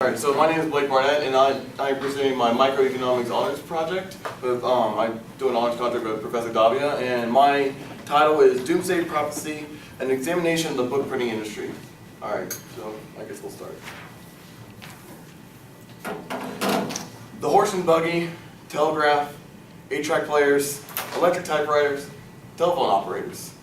Alright, so my name is Blake Barnett, and I'm presenting my microeconomics honors project. I do an honors project with Professor Davia, and my title is Doomsday Prophecy, an examination of the book printing industry. Alright, so I guess we'll start. The horse and buggy, telegraph, 8-track players, electric typewriters, telephone operators.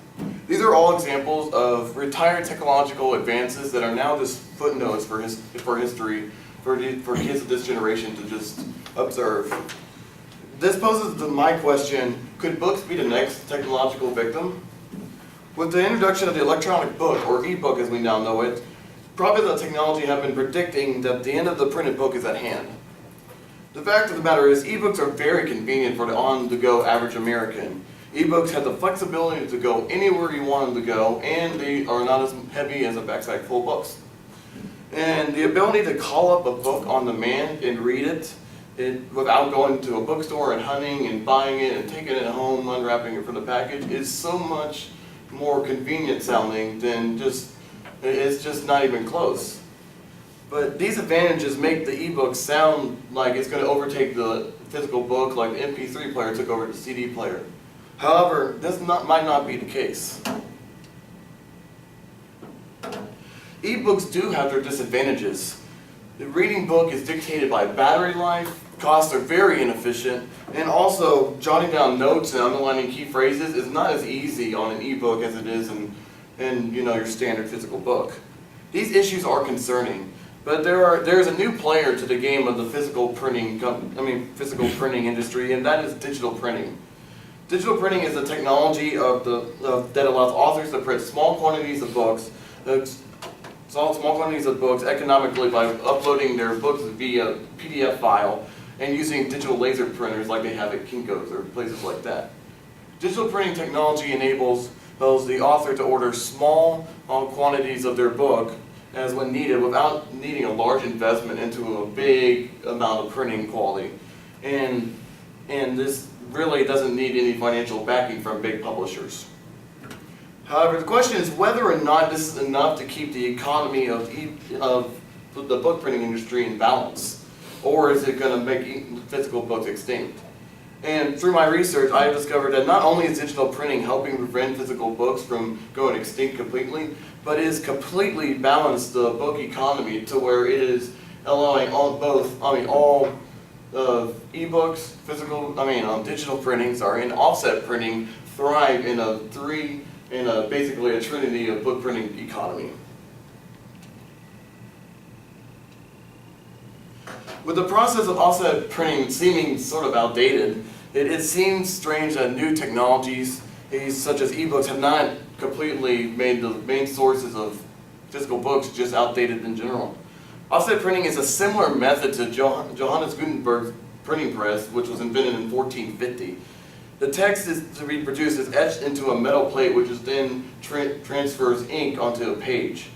These are all examples of retired technological advances that are now just footnotes for history for kids of this generation to just observe. This poses my question: could books be the next technological victim? With the introduction of the electronic book, or e-book as we now know it, prophets of technology have been predicting that the end of the printed book is at hand. The fact of the matter is, e-books are very convenient for the on-the-go average American. E-books have the flexibility to go anywhere you want them to go, and they are not as heavy as a backpack full of books. And the ability to call up a book on demand and read it without going to a bookstore and hunting and buying it and taking it home, unwrapping it from the package, is so much more convenient sounding than it's just not even close. But these advantages make the e-book sound like it's going to overtake the physical book, like the MP3 player took over the CD player. However, this might not be the case. E-books do have their disadvantages. The reading book is dictated by battery life, costs are very inefficient, and also jotting down notes and underlining key phrases is not as easy on an e-book as it is in your standard physical book. These issues are concerning, but there is a new player to the game of the physical printing industry, and that is digital printing. Digital printing is a technology that allows authors to print small quantities of books economically by uploading their books via PDF file and using digital laser printers like they have at Kinko's or places like that. Digital printing technology enables the author to order small quantities of their book as when needed without needing a large investment into a big amount of printing quality. And this really doesn't need any financial backing from big publishers. However, the question is whether or not this is enough to keep the economy of the book printing industry in balance, or is it going to make physical books extinct? And through my research, I have discovered that not only is digital printing helping prevent physical books from going extinct completely, but it has completely balanced the book economy to where it is allowing all e-books, digital printings, and offset printing thrive in basically a trinity of book printing economy. With the process of offset printing seeming sort of outdated, it seems strange that new technologies, such as e-books, have not completely made the main sources of physical books just outdated in general. Offset printing is a similar method to Johannes Gutenberg's printing press, which was invented in 1450. The text is to be produced as etched into a metal plate, which is then transfers ink onto a page.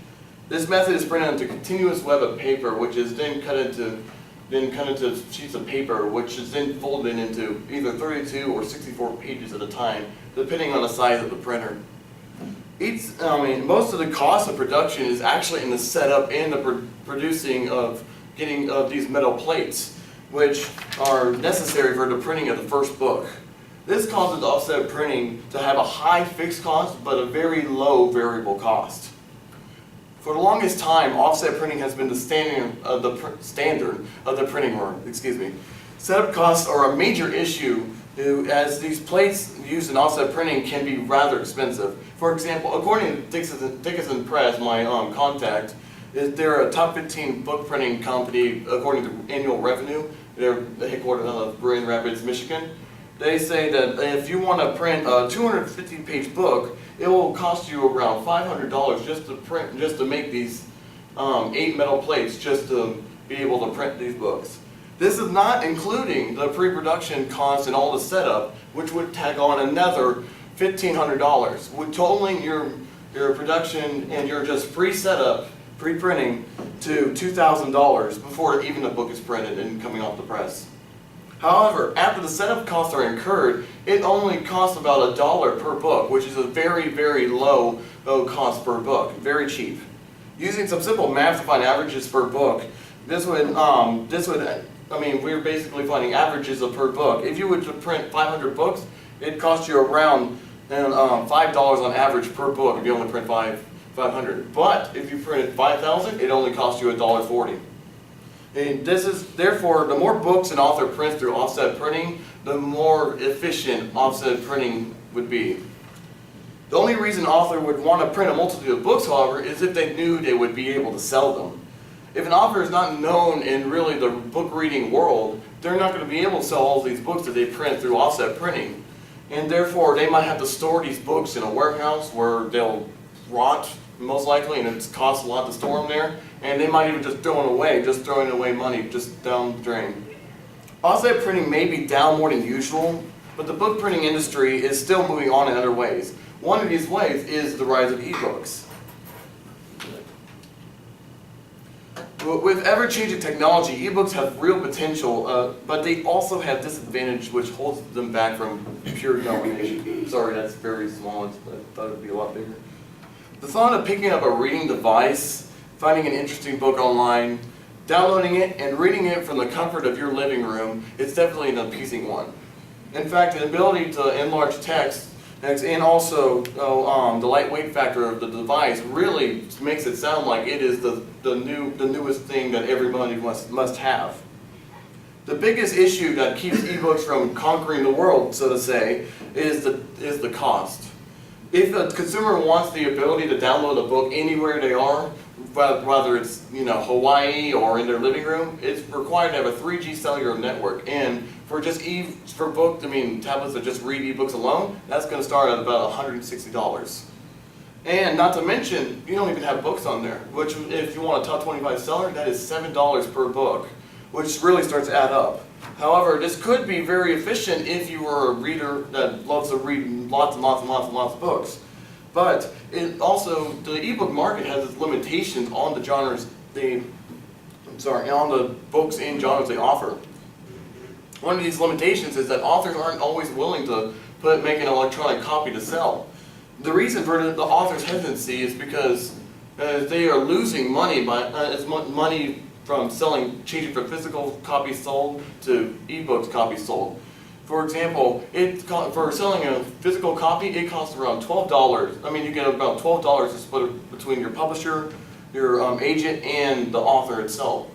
This method is printed onto a continuous web of paper, which is then cut into sheets of paper, which is then folded into either 32 or 64 pages at a time, depending on the size of the printer. Most of the cost of production is actually in the setup and the producing of these metal plates, which are necessary for the printing of the first book. This causes offset printing to have a high fixed cost but a very low variable cost. For the longest time, offset printing has been the standard of the printing world. Setup costs are a major issue, as these plates used in offset printing can be rather expensive. For example, according to Dickinson Press, my contact, they're a top 15 book printing company according to annual revenue. They're headquartered out of Grand Rapids, Michigan. They say that if you want to print a 250-page book, it will cost you around $500 just to make these 8 metal plates just to be able to print these books. This is not including the pre-production costs and all the setup, which would tag on another $1,500, with totaling your production and your just pre-setup, pre-printing to $2,000 before even the book is printed and coming off the press. However, after the setup costs are incurred, it only costs about $1 per book, which is a very, very low cost per book, very cheap. Using some simple math to find averages per book, I mean, we're basically finding averages of per book. If you were to print 500 books, it'd cost you around $5 on average per book if you only print 500. But if you printed 5,000, it only costs you $1.40. And this is, therefore, the more books an author prints through offset printing, the more efficient offset printing would be. The only reason an author would want to print a multitude of books, however, is if they knew they would be able to sell them. If an author is not known in really the book reading world, they're not going to be able to sell all these books that they print through offset printing. And therefore, they might have to store these books in a warehouse where they'll rot, most likely, and it costs a lot to store them there. And they might even just throw them away, just throwing away money, just down the drain. Offset printing may be down more than usual, but the book printing industry is still moving on in other ways. One of these ways is the rise of ebooks. With ever-changing technology, ebooks have real potential, but they also have disadvantage which holds them back from pure domination. Sorry, that's very small. I thought it would be a lot bigger. The thought of picking up a reading device, finding an interesting book online, downloading it, and reading it from the comfort of your living room is definitely an appeasing one. In fact, the ability to enlarge text and also the lightweight factor of the device really makes it sound like it is the newest thing that everybody must have. The biggest issue that keeps ebooks from conquering the world, so to say, is the cost. If a consumer wants the ability to download a book anywhere they are, whether it's Hawaii or in their living room, it's required to have a 3G cellular network. And for tablets that just read ebooks alone, that's going to start at about $160. And not to mention, you don't even have books on there, which if you want a top 25 seller, that is $7 per book, which really starts to add up. However, this could be very efficient if you were a reader that loves to read lots and lots and lots and lots of books. But it also, the ebook market has its limitations on the genres on the books and genres they offer. One of these limitations is that authors aren't always willing to make an electronic copy to sell. The reason for the author's hesitancy is because they are losing money money from changing from physical copies sold to ebooks copies sold. For example, for selling a physical copy, it costs around $12. I mean, you get about $12 to split between your publisher, your agent, and the author itself.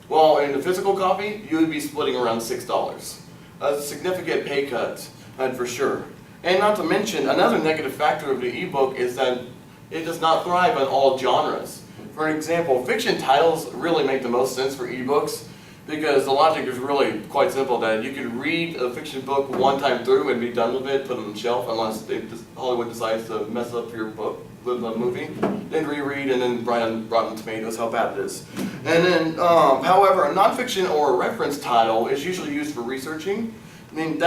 While in the physical copy, you would be splitting around $6. A significant pay cut, for sure. And not to mention, another negative factor of the ebook is that it does not thrive on all genres. For example, fiction titles really make the most sense for ebooks because the logic is really quite simple that you can read a fiction book one time through and be done with it, put it on the shelf, unless Hollywood decides to mess up your book with a movie, then reread and then write on Rotten Tomatoes how bad it is. And then, however, a nonfiction or a reference title is usually used for researching. I mean,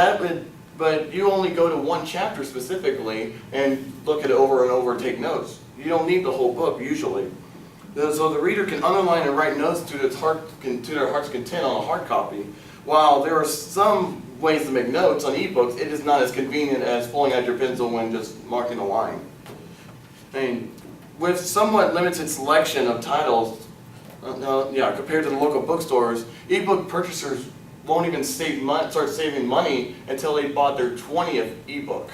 but you only go to one chapter specifically and look at it over and over and take notes. You don't need the whole book usually. So the reader can underline and write notes to their heart's content on a hard copy. While there are some ways to make notes on ebooks, it is not as convenient as pulling out your pencil when just marking a line. I mean, with somewhat limited selection of titles, compared to the local bookstores, ebook purchasers won't even start saving money until they bought their 20th ebook.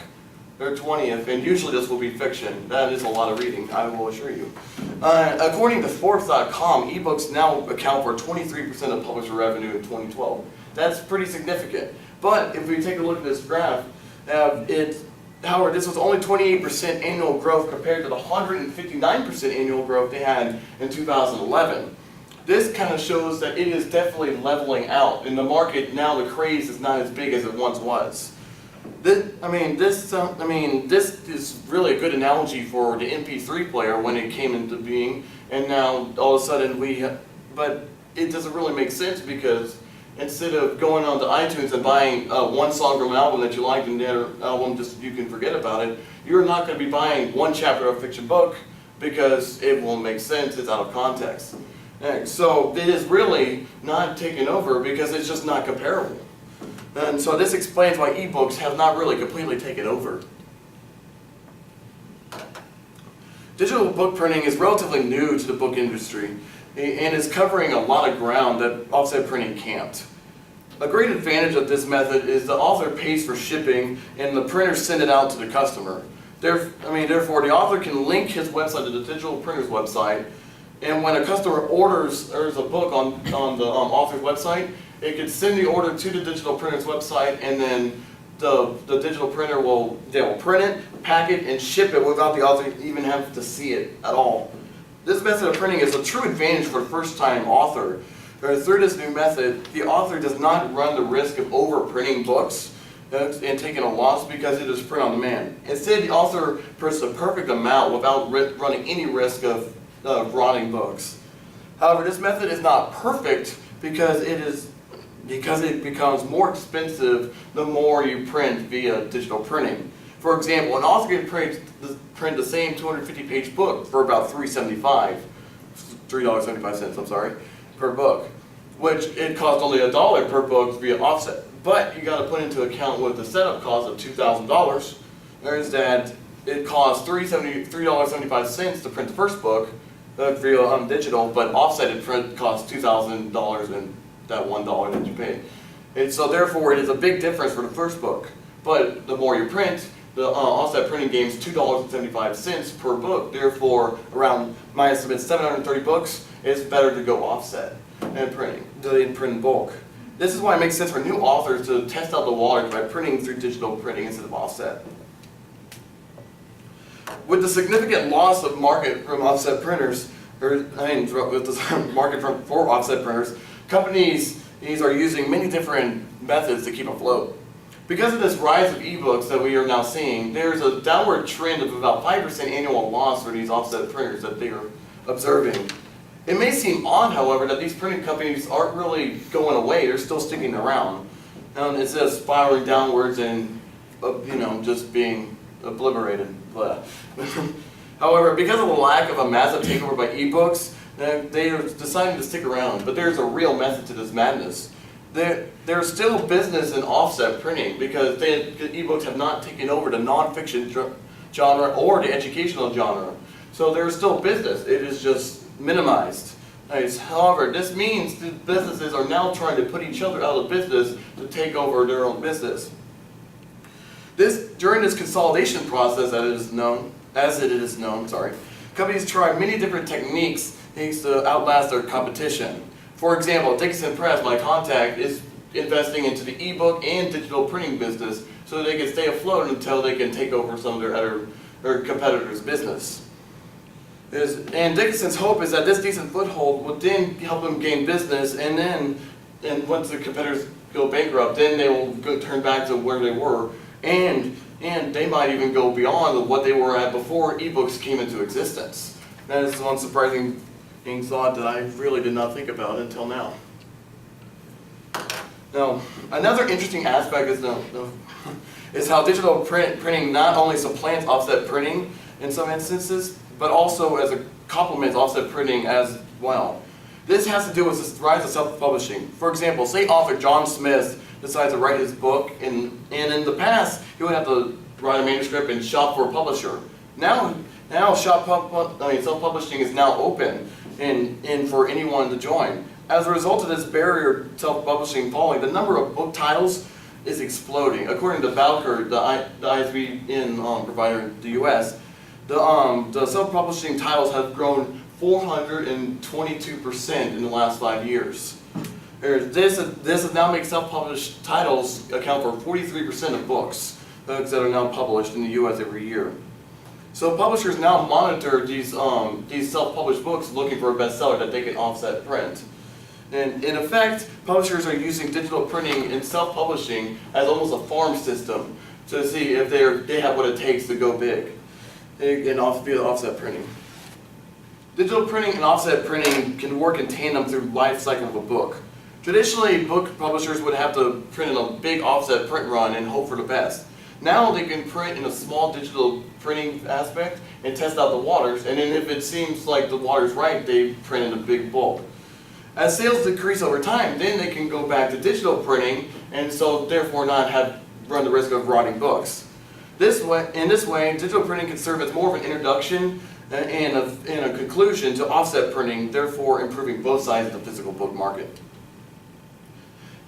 Their 20th, and usually this will be fiction. That is a lot of reading, I will assure you. According to Forbes.com, ebooks now account for 23% of publisher revenue in 2012. That's pretty significant. But if we take a look at this graph, however, this was only 28% annual growth compared to the 159% annual growth they had in 2011. This kind of shows that it is definitely leveling out. In the market now, the craze is not as big as it once was. This is really a good analogy for the MP3 player when it came into being, and now all of a sudden but it doesn't really make sense because instead of going on to iTunes and buying one song from an album that you liked and the other album you can forget about it, you're not going to be buying one chapter of a fiction book because it won't make sense, it's out of context. So it is really not taken over because it's just not comparable. And so this explains why ebooks have not really completely taken over. Digital book printing is relatively new to the book industry. and is covering a lot of ground that offset printing can't. A great advantage of this method is the author pays for shipping and the printers send it out to the customer. Therefore, the author can link his website to the digital printer's website, and when a customer orders a book on the author's website, it can send the order to the digital printer's website, and then the digital printer will print it, pack it, and ship it without the author even having to see it at all. This method of printing is a true advantage for a first-time author. Through this new method, the author does not run the risk of over-printing books and taking a loss because it is print on demand. Instead, the author prints the perfect amount without running any risk of rotting books. However, this method is not perfect because it becomes more expensive the more you print via digital printing. For example, an author can print the same 250-page book for about $3.75, per book, which it costs only $1 per book via offset. But you got to put into account with the setup cost of $2,000, is that it costs $3.75 to print the first book via digital, but offsetted print costs $2,000 and that $1 that you pay. And so therefore it is a big difference for the first book. But the more you print, the offset printing gains $2.75 per book. Therefore, around my estimate 730 books, it's better to go offset and print in bulk. This is why it makes sense for new authors to test out the waters by printing through digital printing instead of offset. With the significant loss of market from offset printers, with the market for offset printers, companies are using many different methods to keep afloat. Because of this rise of ebooks that we are now seeing, there's a downward trend of about 5% annual loss for these offset printers that they are observing. It may seem odd, however, that these printing companies aren't really going away, they're still sticking around. Instead of spiraling downwards and just being obliterated. However, because of the lack of a massive takeover by ebooks, they are deciding to stick around. But there's a real method to this madness. There's still business in offset printing because the ebooks have not taken over the nonfiction genre or the educational genre. So there's still business. It is just minimized. However, this means that businesses are now trying to put each other out of business to take over their own business. During this consolidation process, as it is known, companies try many different techniques to outlast their competition. For example, Dickinson Press, my contact, is investing into the ebook and digital printing business so they can stay afloat until they can take over some of their competitors' business. And Dickinson's hope is that this decent foothold will then help them gain business, and once the competitors go bankrupt, then they will turn back to where they were, and they might even go beyond what they were at before ebooks came into existence. That is one surprising thought that I really did not think about until now. Now, another interesting aspect is how digital printing not only supplants offset printing in some instances, but also as a complement to offset printing as well. This has to do with the rise of self-publishing. For example, say author John Smith decides to write his book, and in the past, he would have to write a manuscript and shop for a publisher. Now self-publishing is now open and for anyone to join. As a result of this barrier to self-publishing falling, the number of book titles is exploding. According to Bowker, the ISBN provider in the U.S., the self-publishing titles have grown 422% in the last 5 years. This now makes self-published titles account for 43% of books that are now published in the U.S. every year. So publishers now monitor these self-published books looking for a bestseller that they can offset print. And in effect, publishers are using digital printing and self-publishing as almost a farm system to see if they have what it takes to go big and via offset printing. Digital printing and offset printing can work in tandem through the life cycle of a book. Traditionally, book publishers would have to print in a big offset print run and hope for the best. Now they can print in a small digital printing aspect and test out the waters, and then if it seems like the water's right, they print in a big bulk. As sales decrease over time, then they can go back to digital printing, and so therefore not run the risk of rotting books. In this way, digital printing can serve as more of an introduction and a conclusion to offset printing, therefore improving both sides of the physical book market.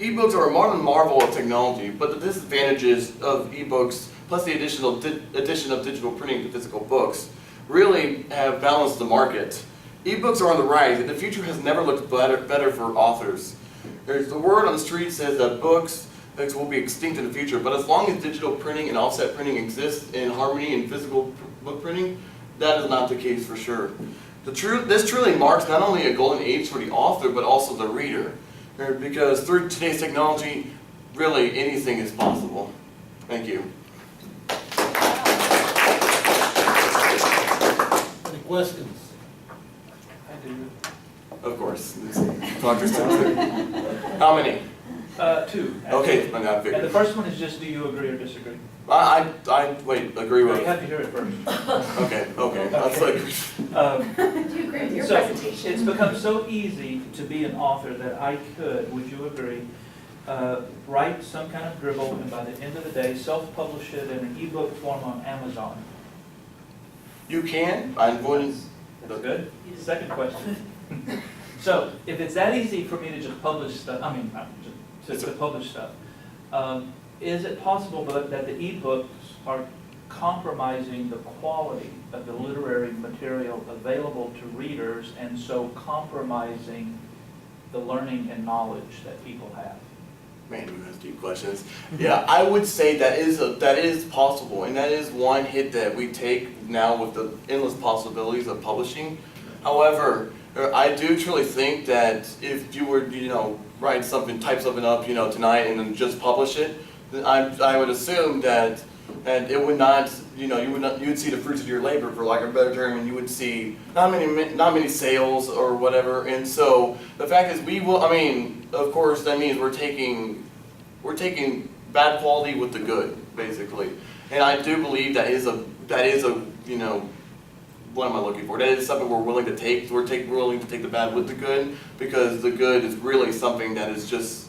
Ebooks are a modern marvel of technology, but the disadvantages of ebooks, plus the addition of digital printing to physical books, really have balanced the market. Ebooks are on the rise, and the future has never looked better for authors. The word on the street says that books will be extinct in the future, but as long as digital printing and offset printing exist in harmony in physical book printing, that is not the case for sure. This truly marks not only a golden age for the author, but also the reader. Because through today's technology, really anything is possible. Thank you. Any questions? I do. Of course. Dr. Spencer. How many? Two. Okay, I'm not And the figuring. first one is just, do you agree or disagree? Wait, agree No, with. you have to hear it first. Okay. That's like, Do you agree with your So, presentation? it's become so easy to be an author that I could, would you agree, write some kind of dribble and by the end of the day, self-publish it in an ebook form on Amazon? you can, I'm going, That's good. Second question. So, if it's that easy for me to just publish stuff, to publish stuff, is it possible that the ebooks are compromising the quality of the literary material available to readers and so compromising the learning and knowledge that people have? man, who has deep questions. Yeah, I would say that is possible, and that is one hit that we take now with the endless possibilities of publishing. However, I do truly think that if you were, write something, type something up, tonight and then just publish it, then I would assume that it would not, you would see the fruits of your labor, for lack of a better term, and you would see not many sales or whatever. And so the fact is, of course, that means we're taking bad quality with the good, basically. And I do believe that is a what am I looking for? That is something we're willing to take. We're willing to take the bad with the good, because the good is really something that is just,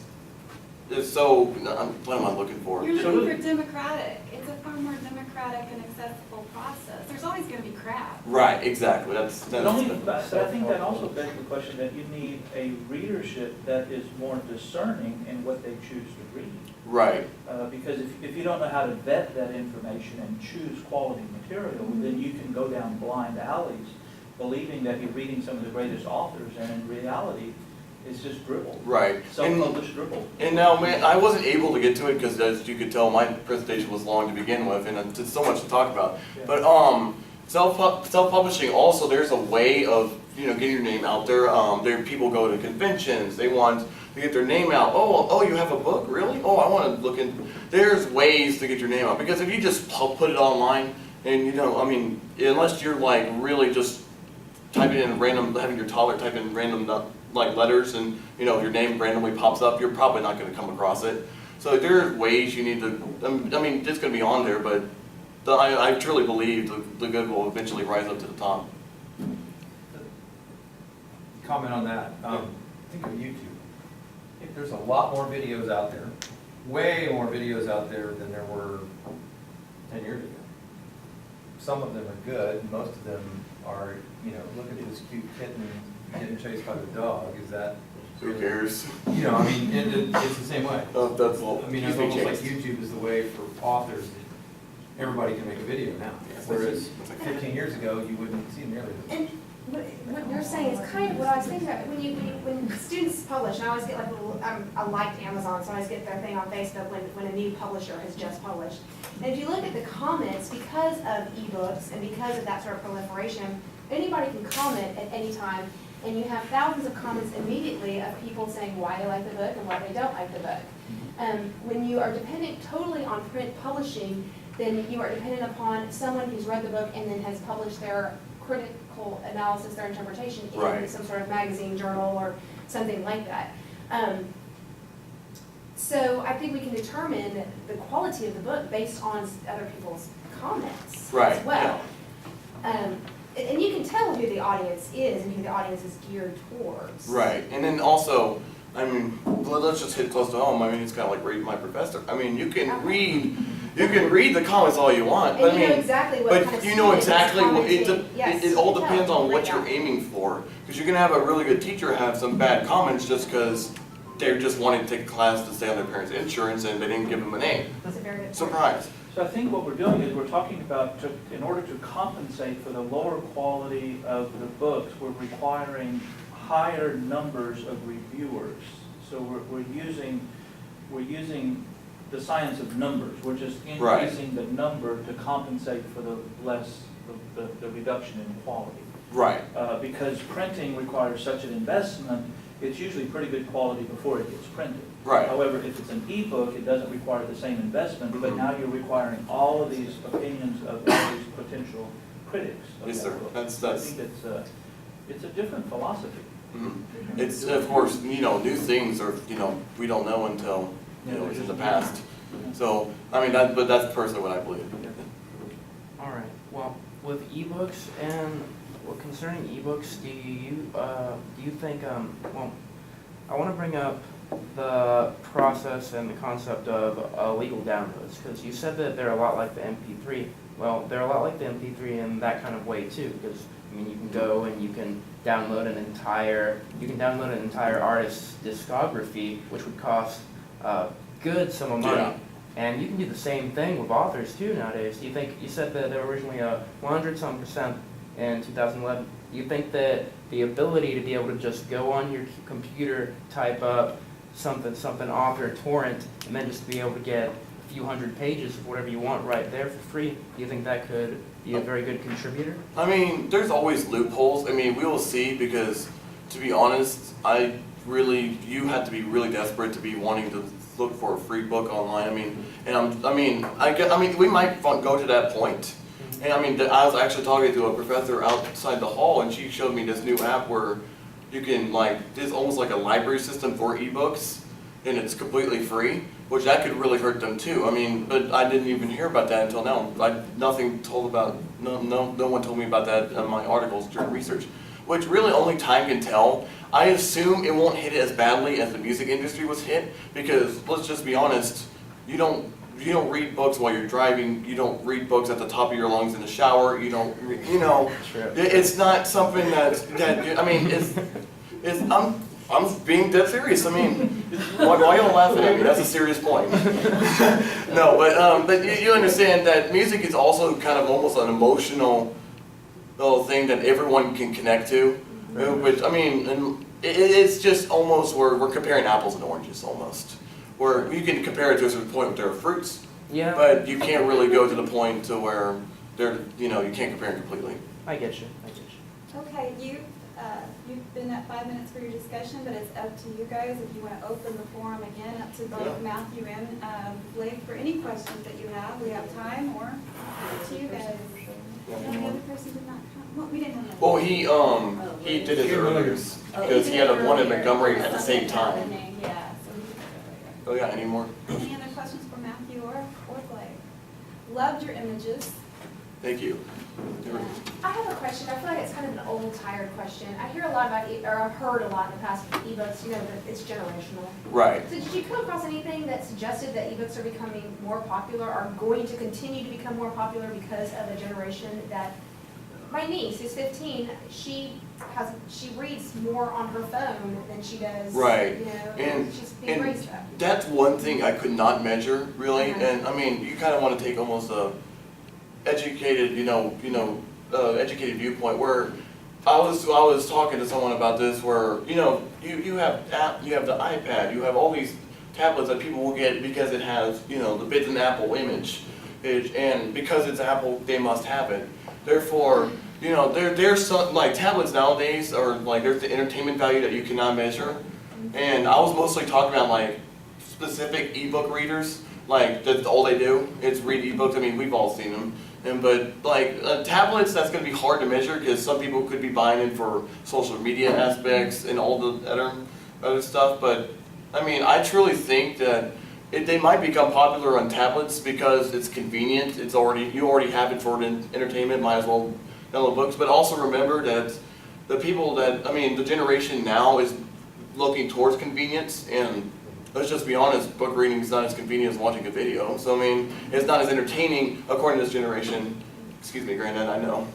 so, what am I looking for? You're looking for democratic. It's a far more democratic and accessible process. There's always going to be crap. Right, exactly. But I think that also begs the question that you need a readership that is more discerning in what they choose to read. Right. Because if you don't know how to vet that information and choose quality material, then you can go down blind alleys believing that you're reading some of the greatest authors, and in reality, it's just dribble. Right. Self-published dribble. And now, man, I wasn't able to get to it because, as you could tell, my presentation was long to begin with, and there's so much to talk about. Yeah. But self-publishing also, there's a way of getting your name out there. There people go to conventions. They want to get their name out. Oh, you have a book, really? Oh, I want to look in. There's ways to get your name out, because if you just put it online, and unless you're like really just typing in random, having your toddler type in random letters, and your name randomly pops up, you're probably not going to come across it. So there are ways you need to. It's going to be on there, but I truly believe the good will eventually rise up to the top. Comment on that. Think of YouTube. There's a lot more videos out there, way more videos out there than there were 10 years ago. Some of them are good, most of them are, look at this cute kitten getting chased by the dog. Is that? Who cares? It's the same way. Oh, that's all. It's almost like YouTube is the way for authors that everybody can make a video now. Whereas 15 years ago, you wouldn't see nearly that. And what you're saying is kind of what I was thinking about. When students publish, and I always get like a little, I like Amazon, so I always get their thing on Facebook when a new publisher has just published. And if you look at the comments, because of ebooks and because of that sort of proliferation, anybody can comment at any time, and you have thousands of comments immediately of people saying why they like the book and why they don't like the book. When you are dependent totally on print publishing, then you are dependent upon someone who's read the book and then has published their critical analysis, their interpretation in Right. some sort of magazine, journal, or something like that. So I think we can determine the quality of the book based on other people's comments Right, as well. And you can tell who the audience is and who the audience is geared towards. Right, and then also, let's just hit close to home. It's kind of like reading my professor. You can read You can read the comments all you want, but I And you know mean, exactly what kind of but you know student is exactly what, commenting. Yes, it all you can depends tell. on what Yeah. you're aiming for. Because you can have a really good teacher have some bad comments just because they're just wanting to take a class to stay on their parents' insurance and they didn't give them a name. That's a very good point. Surprise. So I think what we're doing is we're talking about, in order to compensate for the lower quality of the books, we're requiring higher numbers of reviewers. So we're using the science of numbers. We're just Right. increasing the number to compensate for the reduction in quality. Right. Because printing requires such an investment, it's usually pretty good quality before it gets printed. Right. However, if it's an ebook, it doesn't require the same investment, but Mhm. now you're requiring all of these opinions of all these potential critics of Yes, that sir. book. That's- I think it's a different philosophy. Mhm. It's, of course, new things are, we don't know until, it's in the past. So, I mean, but that's personally what I believe. All right, well, with ebooks and, well, concerning ebooks, do you think, well, I want to bring up the process and the concept of illegal downloads, because you said that they're a lot like the MP3. Well, they're a lot like the MP3 in that kind of way too, because, I mean, you can go and you can download an entire artist's discography, which would cost a good sum of money. Yeah. And you can do the same thing with authors too nowadays. Do you think, you said that they were originally 100% in 2011. Do you think that the ability to be able to just go on your computer, type up something author torrent, and then just be able to get a few hundred pages of whatever you want right there for free, do you think that could be a very good contributor? I mean, there's always loopholes. I mean, we will see because, to be honest, you have to be really desperate to be wanting to look for a free book online. We might go to that point. And I was actually talking to a professor outside the hall, and she showed me this new app where you can it's almost like a library system for ebooks, and it's completely free, which that could really hurt them too. But I didn't even hear about that until now. No one told me about that in my articles during research, which really only time can tell. I assume it won't hit it as badly as the music industry was hit, because let's just be honest, you don't read books while you're driving. You don't read books at the top of your lungs in the shower. You don't, True. it's not something I'm being dead serious. Why y'all laughing at me? That's a serious point. No, but you understand that music is also kind of almost an emotional little thing that everyone can connect to. Which, it's just almost where we're comparing apples and oranges almost. Where you can compare it to a certain point with their fruits, Yeah, but you can't really go to the point to where you can't compare them completely. I get you. Okay, you've been at 5 minutes for your discussion, but it's up to you guys if you want to open the forum again, up to both Yeah. Matthew and Blake for any questions that you have. We have time, or up to you guys. No, the other person did not come. Well, we didn't have. Well, he did his earlier because he had one in Montgomery at the same time. Yeah, so he did it earlier. Oh yeah, any more? Any other questions for Matthew or Blake? Loved your images. Thank you. I have a question. I feel like it's kind of an old, tired question. I hear a lot about, or I've heard a lot in the past with ebooks, that it's generational. Right. So did you come across anything that suggested that ebooks are becoming more popular, are going to continue to become more popular because of a generation that, my niece is 15, she reads more on her phone than she does, Right. And- she's being raised up. That's one thing I could not measure really, Uh-huh. and you kind of want to take almost a educated, educated viewpoint where I was talking to someone about this where you have the iPad, you have all these tablets that people will get because it has the Bits and Apple image, and because it's Apple they must have it. Therefore, there's some tablets nowadays are there's the entertainment value that you cannot measure, and I was mostly talking about specific ebook readers. That's all they do is read ebooks. We've all seen them. But tablets, that's going to be hard to measure because some people could be buying it for social media aspects and all the other stuff. But I truly think that they might become popular on tablets because it's convenient. You already have it for entertainment. Might as well download books. But also remember that the people that the generation now is looking towards convenience, and let's just be honest, book reading is not as convenient as watching a video. So I mean, it's not as entertaining according to this generation. Excuse me, Granddad, I know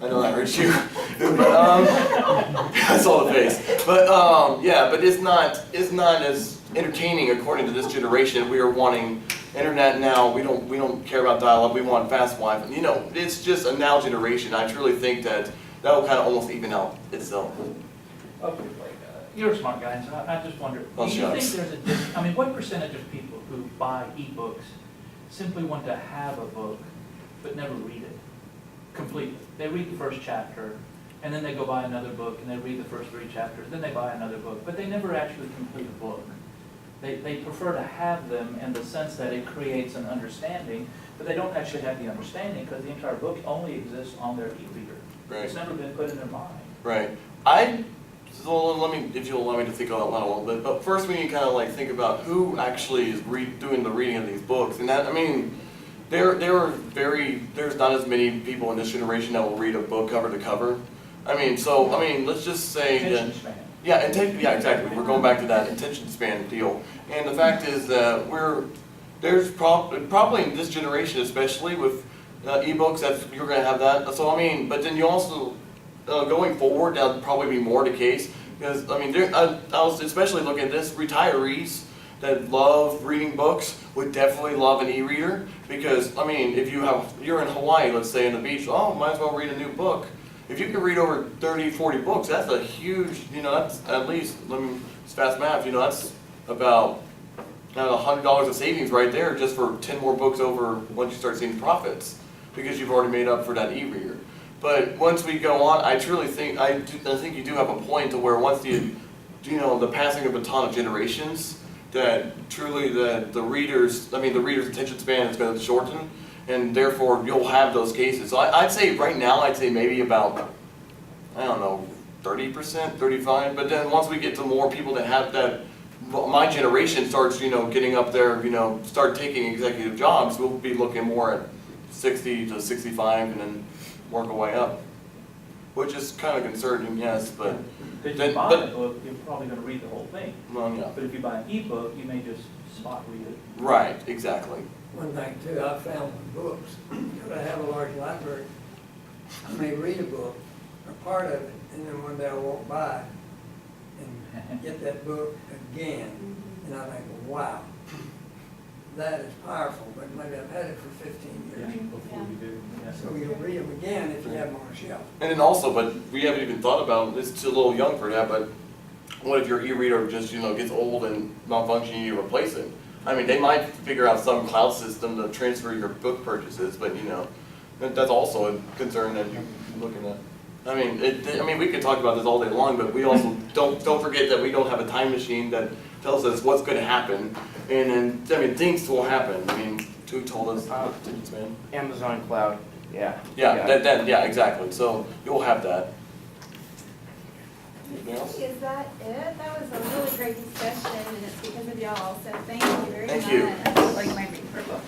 that hurts you. But, I saw the face. But yeah, but it's not as entertaining according to this generation. We are wanting internet now. We don't care about dial-up. We want fast Wi-Fi. You know, it's just a now generation. I truly think that will kind of almost even out itself. Okay, you're a smart guy, so I just wonder, Well, do you think shucks. there's I mean, what percentage of people who buy ebooks simply want to have a book but never read it completely? They read the first chapter, and then they go buy another book, and they read the first 3 chapters, then they buy another book, but they never actually complete a book. They prefer to have them in the sense that it creates an understanding, but they don't actually have the understanding because the entire book only exists on their e-reader. Right. It's never been put in their mind. Right. So let me, if you'll allow me to think out loud a little bit, but first we need to kind of like think about who actually is doing the reading of these books. And that, I mean, there's not as many people in this generation that will read a book cover to cover. I mean, let's just say that, Attention span. yeah, exactly. We're going back to that attention span deal. And the fact is that there's probably in this generation, especially with ebooks, you're going to have that. So I mean, but then you also, going forward, that'll probably be more the case. Because, I mean, I was especially looking at this, retirees that love reading books would definitely love an e-reader. Because, I mean, if you're in Hawaii, let's say, on the beach, might as well read a new book. If you can read over 30, 40 books, that's a huge, that's at least, it's fast math, that's about $100 of savings right there just for 10 more books over once you start seeing profits. Because you've already made up for that e-reader. But once we go on, I truly think, I think you do have a point to where once the passing of baton of generations, that truly the reader's attention span is going to shorten, and therefore you'll have those cases. So I'd say right now, maybe about, 30%, 35%, but then once we get to more people that have that, my generation starts, getting up there, start taking executive jobs, we'll be looking more at 60 to 65 and then work our way up. Which is kind of concerning, yes, but, If Then- you buy but- a book, you're probably going to read the whole thing. well, yeah. But if you buy an ebook, you may just spot read it. Right, exactly. One thing too, I found with books, because I have a large library, I may read a book, or part of it, and then one day I walk by and get that book again, and I think, wow, that is powerful, but maybe I've had it for 15 years. Before you do. Yeah. So you'll read them again if you have them on a shelf. And then also, but we haven't even thought about, it's a little young for that, but what if your e-reader just, gets old and malfunctioning, you replace it? I mean, they might figure out some cloud system to transfer your book purchases, but that's also a concern that you're looking at. I mean, we could talk about this all day long, but we also don't forget that we don't have a time machine that tells us what's going to happen, and then things will happen. I mean, who told us? Man. Amazon Cloud, yeah. Yeah, exactly. So you'll have that. Anything else? Is that it? That was a really great discussion, and it's because of y'all, so thank you very much. Thank you.